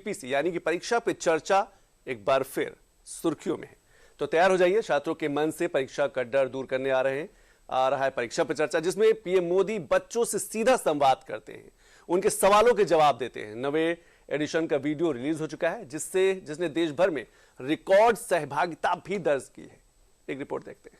PC यानी कि परीक्षा पे चर्चा एक बार फिर सुर्खियों में है। तो तैयार हो जाइए, छात्रों के मन से परीक्षा का डर दूर करने आ रहा है परीक्षा पे चर्चा, जिसमें पीएम मोदी बच्चों से सीधा संवाद करते हैं, उनके सवालों के जवाब देते हैं। नवे एडिशन का वीडियो रिलीज हो चुका है, जिसने देश भर में रिकॉर्ड सहभागिता भी दर्ज की है। एक रिपोर्ट देखते हैं।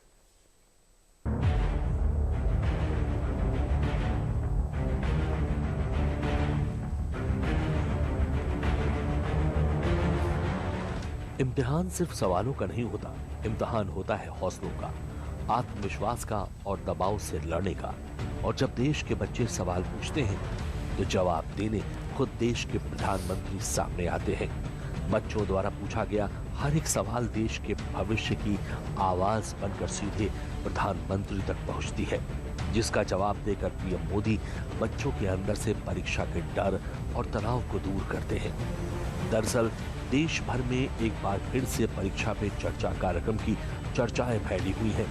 इम्तिहान सिर्फ सवालों का नहीं होता, इम्तिहान होता है हौसलों का, आत्मविश्वास का और दबाव से लड़ने का। और जब देश के बच्चे सवाल पूछते हैं तो जवाब देने खुद देश के प्रधानमंत्री सामने आते हैं। बच्चों द्वारा पूछा गया हर एक सवाल देश के भविष्य की आवाज बनकर सीधे प्रधानमंत्री तक पहुंचती है, जिसका जवाब देकर पीएम मोदी बच्चों के अंदर से परीक्षा के डर और तनाव को दूर करते हैं। दरअसल देश भर में एक बार फिर से परीक्षा पे चर्चा कार्यक्रम की चर्चाएं फैली हुई हैं,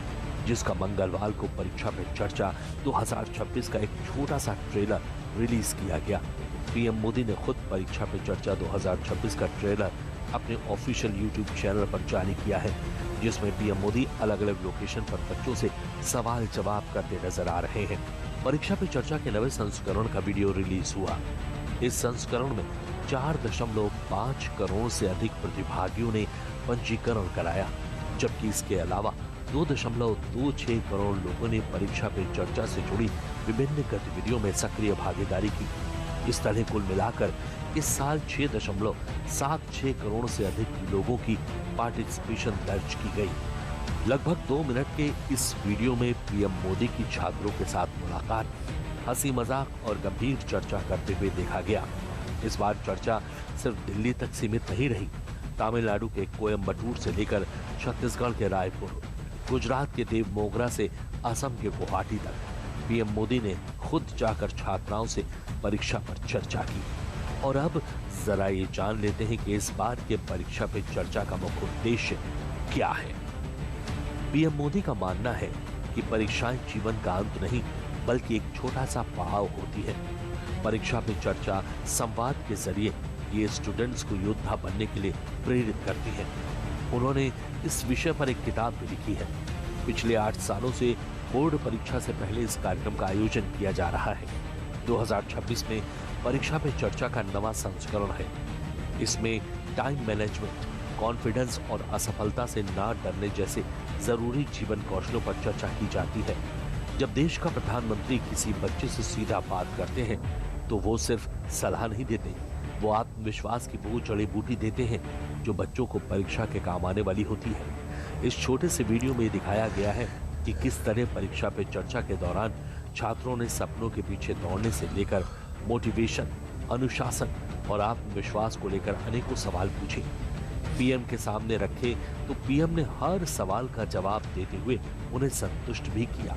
जिसका मंगलवार को परीक्षा पे चर्चा 2026 का एक छोटा सा ट्रेलर रिलीज किया गया। पीएम मोदी ने खुद परीक्षा पे चर्चा 2026 का ट्रेलर अपने ऑफिशियल यूट्यूब चैनल पर जारी किया है, जिसमें पीएम मोदी अलग अलग लोकेशन पर बच्चों से सवाल जवाब करते नजर आ रहे हैं। परीक्षा पे चर्चा के नवे संस्करण का वीडियो रिलीज हुआ। इस संस्करण में 4.5 करोड़ से अधिक प्रतिभागियों ने पंजीकरण कराया, जबकि इसके अलावा 2.26 करोड़ लोगों ने परीक्षा पे चर्चा से जुड़ी विभिन्न गतिविधियों में सक्रिय भागीदारी की। इस तरह कुल मिलाकर इस साल 6.76 करोड़ से अधिक लोगों की पार्टिसिपेशन दर्ज की गई। लगभग 2 मिनट के इस वीडियो में पीएम मोदी की छात्रों के साथ मुलाकात, हंसी मजाक और गंभीर चर्चा करते हुए देखा गया। इस बार चर्चा सिर्फ दिल्ली तक सीमित नहीं रही। तमिलनाडु के कोयम्बटूर से लेकर छत्तीसगढ़ के रायपुर, गुजरात के देवमोगरा से असम के गुवाहाटी तक पीएम मोदी ने खुद जाकर छात्राओं से परीक्षा पर चर्चा की। और अब जरा ये जान लेते हैं कि इस बार के परीक्षा पे चर्चा का मुख्य उद्देश्य क्या है। पीएम मोदी का मानना है कि परीक्षाएं जीवन का अंत नहीं, बल्कि एक छोटा सा पड़ाव होती है। परीक्षा पे चर्चा संवाद के जरिए ये स्टूडेंट्स को योद्धा बनने के लिए प्रेरित करती है। उन्होंने इस विषय पर एक किताब भी लिखी है। पिछले 8 सालों से बोर्ड परीक्षा से पहले इस कार्यक्रम का आयोजन किया जा रहा है। 2026 में परीक्षा पे चर्चा का नवा संस्करण है। इसमें टाइम मैनेजमेंट, कॉन्फिडेंस और असफलता से ना डरने जैसे जरूरी जीवन कौशलों पर चर्चा की जाती है। जब देश का प्रधानमंत्री किसी बच्चे से सीधा बात करते हैं तो वो सिर्फ सलाह नहीं देते, वो आत्मविश्वास की वो जड़ी बूटी देते हैं जो बच्चों को परीक्षा के काम आने वाली होती है। इस छोटे से वीडियो में दिखाया गया है कि किस तरह परीक्षा पे चर्चा के दौरान छात्रों ने सपनों के पीछे दौड़ने से लेकर मोटिवेशन, अनुशासन और आत्मविश्वास को लेकर अनेकों सवाल पूछे। पीएम के सामने रखे तो पीएम ने हर सवाल का जवाब देते हुए उन्हें संतुष्ट भी किया।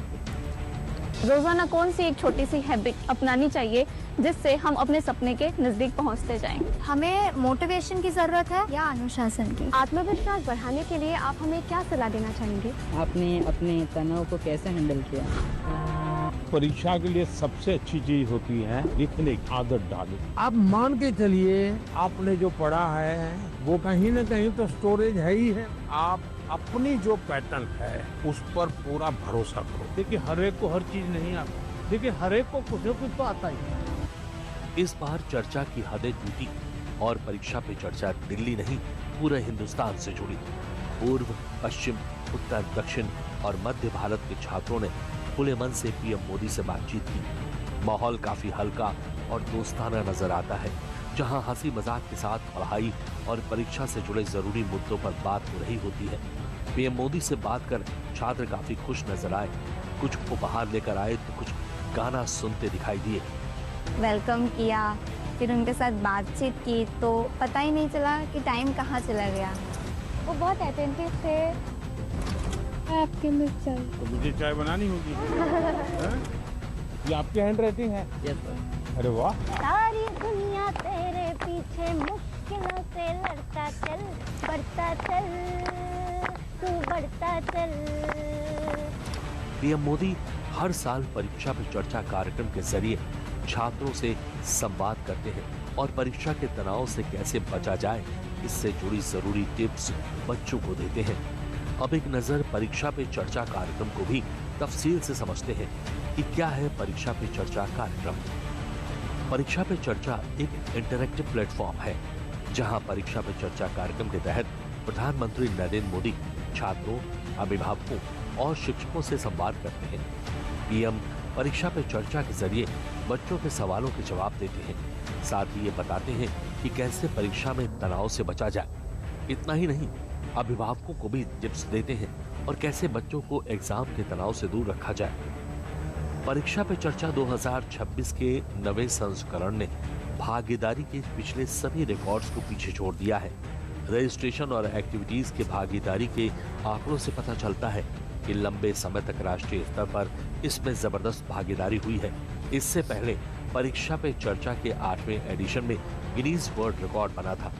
रोजाना कौन सी एक छोटी सी हैबिट अपनानी चाहिए जिससे हम अपने सपने के नजदीक पहुंचते जाएं? हमें मोटिवेशन की जरूरत है या अनुशासन की? आत्मविश्वास बढ़ाने के लिए आप हमें क्या सलाह देना चाहेंगे? आपने अपने तनाव को कैसे हैंडल किया? परीक्षा के लिए सबसे अच्छी चीज होती है लिखने की आदत डालो। आप मान के चलिए आपने जो पढ़ा है वो कहीं न कहीं तो स्टोरेज है ही है। आप अपनी जो पैटर्न है उस पर पूरा भरोसा करो। देखिए हर एक को हर चीज नहीं आती, देखिए हर एक को कुछ न कुछ तो आता ही है। इस बार चर्चा की हदें टूटी और परीक्षा पे चर्चा दिल्ली नहीं पूरे हिंदुस्तान से जुड़ी। पूर्व, पश्चिम, उत्तर, दक्षिण और मध्य भारत के छात्रों ने खुले मन से पीएम मोदी से बातचीत की। माहौल काफी हल्का और दोस्ताना नजर आता है, जहां हंसी मजाक के साथ पढ़ाई और परीक्षा से जुड़े जरूरी मुद्दों पर बात हो रही होती है। पीएम मोदी से बात कर छात्र काफी खुश नजर आए। कुछ उपहार लेकर आए तो कुछ गाना सुनते दिखाई दिए। वेलकम किया, फिर उनके साथ बातचीत की तो पता ही नहीं चला कि टाइम कहाँ चला गया। वो बहुत अटेंटिव थे। आपके लिए चाय तो मुझे चाय बनानी होगी। ये आपकी हैंड राइटिंग है? Yes sir. अरे वाह। सारी दुनिया तेरे पीछे मुश्किलों से लड़ता चल, बढ़ता चल, तू बढ़ता चल। पीएम मोदी हर साल परीक्षा पे चर्चा कार्यक्रम के जरिए छात्रों से संवाद करते हैं और परीक्षा के तनाव से कैसे बचा जाए, इससे जुड़ी जरूरी टिप्स बच्चों को देते हैं। अब एक नजर परीक्षा पे चर्चा कार्यक्रम को भी तफसील से समझते हैं कि क्या है परीक्षा पे चर्चा कार्यक्रम। परीक्षा पे चर्चा एक इंटरैक्टिव प्लेटफॉर्म है जहां परीक्षा पे चर्चा कार्यक्रम के तहत प्रधानमंत्री नरेंद्र मोदी छात्रों, अभिभावकों और शिक्षकों से संवाद करते हैं। पीएम परीक्षा पे चर्चा के जरिए बच्चों के सवालों के जवाब देते हैं, साथ ही ये बताते हैं कि कैसे परीक्षा में तनाव से बचा जाए। इतना ही नहीं, अभिभावकों को भी टिप्स देते हैं और कैसे बच्चों को एग्जाम के तनाव से दूर रखा जाए। परीक्षा पे चर्चा 2026 के नवे संस्करण ने भागीदारी के पिछले सभी रिकॉर्ड्स को पीछे छोड़ दिया है। रजिस्ट्रेशन और एक्टिविटीज के भागीदारी के आंकड़ों से पता चलता है कि लंबे समय तक राष्ट्रीय स्तर पर इसमें जबरदस्त भागीदारी हुई है। इससे पहले परीक्षा पे चर्चा के 8वें एडिशन में गिनीज वर्ल्ड रिकॉर्ड बना था,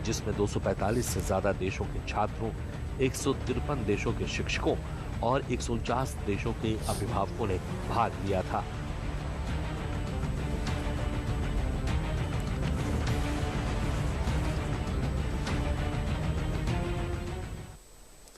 जिसमें 245 से ज्यादा देशों के छात्रों, 153 देशों के शिक्षकों और 149 देशों के अभिभावकों ने भाग लिया था।